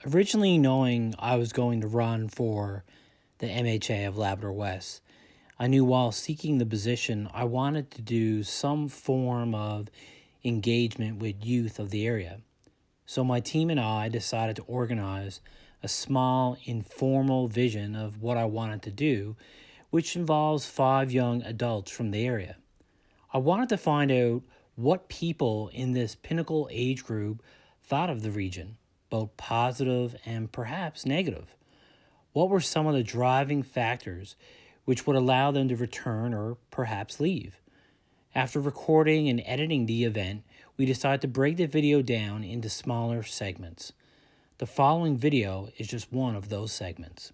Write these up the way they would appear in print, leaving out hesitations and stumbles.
Originally knowing I was going to run for the MHA of Labrador West, I knew while seeking the position, I wanted to do some form of engagement with youth of the area. So my team and I decided to organize a small, informal vision of what I wanted to do, which involves 5 young adults from the area. I wanted to find out what people in this pinnacle age group thought of the region, both positive and perhaps negative. What were some of the driving factors which would allow them to return or perhaps leave? After recording and editing the event, we decided to break the video down into smaller segments. The following video is just one of those segments.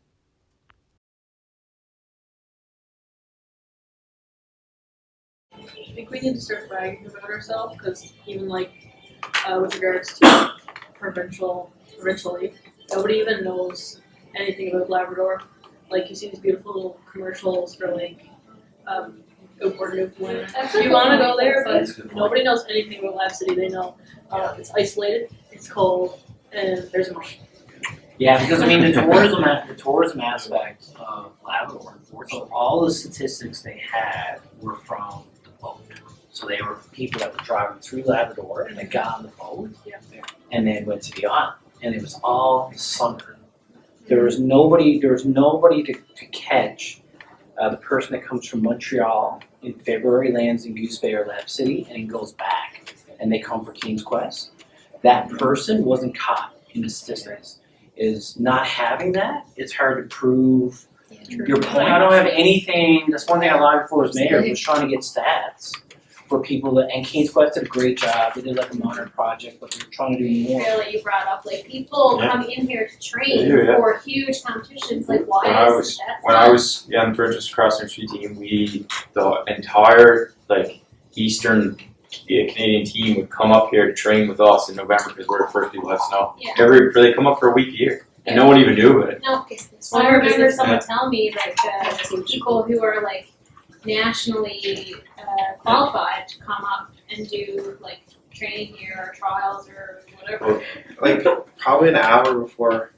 I think we need to start bragging about ourselves because even with regards to provincially, nobody even knows anything about Labrador. Like you see these beautiful little commercials for Newport, Newfoundland. You want to go there, but nobody knows anything about Lab City. They know it's isolated, it's cold, and there's a marsh. Yeah, because I mean the tourism aspect of Labrador, unfortunately, all the statistics they had were from the boat. So they were people that were driving through Labrador and they got on the boat and then went to the island. And it was all summer. There was nobody to catch the person that comes from Montreal in February, lands in Goose Bay or Lab City, and then goes back and they come for King's Quest. That person wasn't caught in the statistics. Is not having that, it's hard to prove your point. I don't have anything, that's one thing I lied before as mayor, was trying to get stats for people that, and King's Quest did a great job, they did like a modern project, but they're trying to do more. That you brought up, like people come in here to train for huge competitions, like why is that? When I was on the Burgess cross country team, the entire Eastern Canadian team would come up here to train with us in November because we're the first people to have snow. Yeah. They come up for a week a year, and no one even knew about it. No, so I remember someone telling me people who are nationally qualified to come up and do training here or trials or whatever. Probably an hour before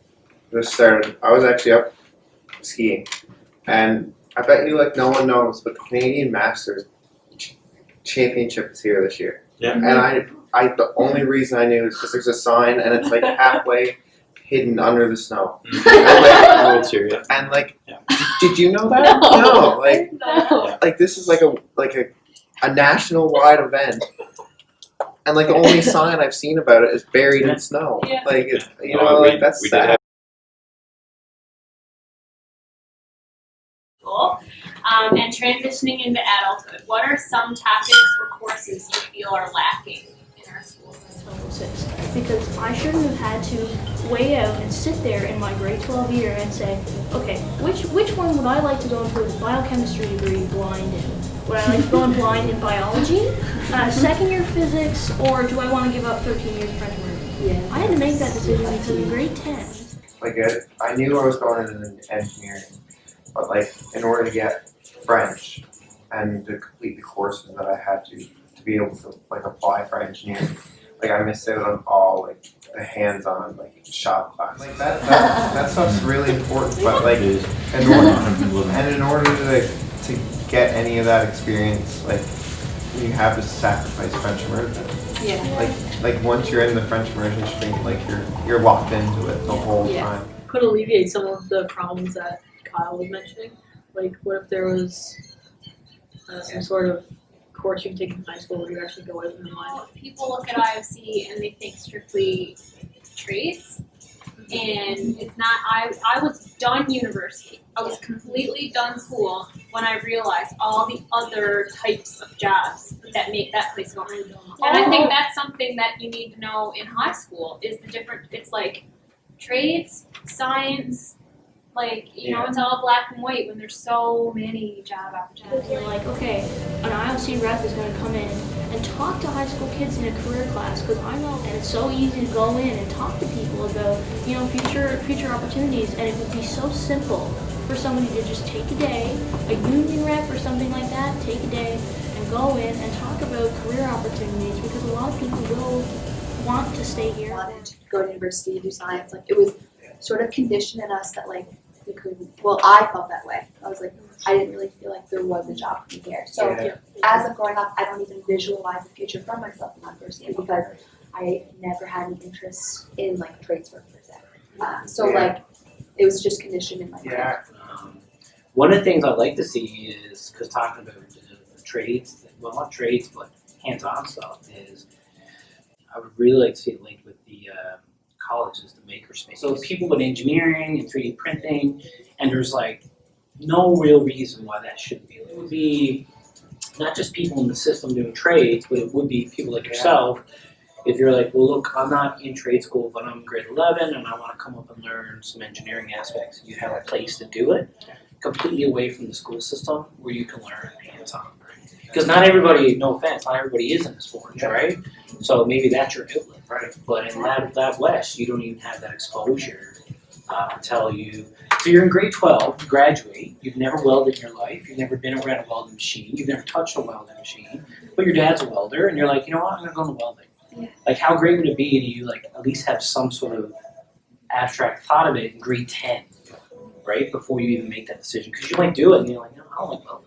this started, I was actually up skiing, and I bet you no one knows, but the Canadian Masters Championship is here this year. Yeah. And I the only reason I knew is because there's a sign and it's halfway hidden under the snow. And did you know that? No. This is a national wide event. And the only sign I've seen about it is buried in snow. Yeah. That's sad. And transitioning into adulthood, what are some topics or courses you feel are lacking in our school system? Because I shouldn't have had to weigh out and sit there in my grade 12 year and say, okay, which one would I like to go into a biochemistry degree blind in? Would I like to go in blind in biology, second year physics, or do I want to give up 13 years French learning? Yeah. I had to make that decision because in grade 10. I knew I was going into engineering, but in order to get French and to complete the courses that I had to be able to apply for engineering, I missed out on all the hands-on shop class. That stuff's really important, but in order to get any of that experience, you have to sacrifice French immersion. Yeah. Once you're in the French immersion stream, you're locked into it the whole time. Could alleviate some of the problems that Kyle was mentioning. What if there was some sort of course you can take in high school where you actually go out in the mind? People look at IFC and they think strictly trades, and it's not. I was done university. I was completely done school when I realized all the other types of jobs that make that place go. And I think that's something that you need to know in high school is the different. It's trades, science. It's all black and white when there's so many job opportunities. You're okay, an ILC rep is going to come in and talk to high school kids in a career class because I know, and it's so easy to go in and talk to people about, future opportunities, and it would be so simple for somebody to just take a day, a union rep or something like that, take a day and go in and talk about career opportunities because a lot of people will want to stay here. Wanted to go to university, do science. Like it was sort of conditioned in us that like we couldn't. Well, I felt that way. I was like, I didn't really feel like there was a job for me here. So as I'm growing up, I don't even visualize a future for myself in university because I never had an interest in like trades work per se. So like it was just conditioned in my mind. One of the things I'd like to see is, because talking about the trades, well not trades, but hands-on stuff is, I would really like to see it linked with the colleges, the makerspace. So people with engineering and 3D printing, and there's like no real reason why that shouldn't be. It would be not just people in the system doing trades, but it would be people like yourself. If you're like, well, look, I'm not in trade school, but I'm grade 11 and I want to come up and learn some engineering aspects. You have a place to do it, completely away from the school system where you can learn hands-on. Because not everybody, no offense, not everybody is in sports, right? So maybe that's your outlet. Right. But in Lab West, you don't even have that exposure until you. So you're in grade 12, you graduate, you've never welded in your life, you've never been around a welding machine, you've never touched a welding machine, but your dad's a welder, and you're like, you know what, I'm gonna go into welding. Yeah. Like, how great would it be to you, like, at least have some sort of abstract thought of it in grade 10, right? Before you even make that decision, because you might do it, and you're like, no, I don't like welding.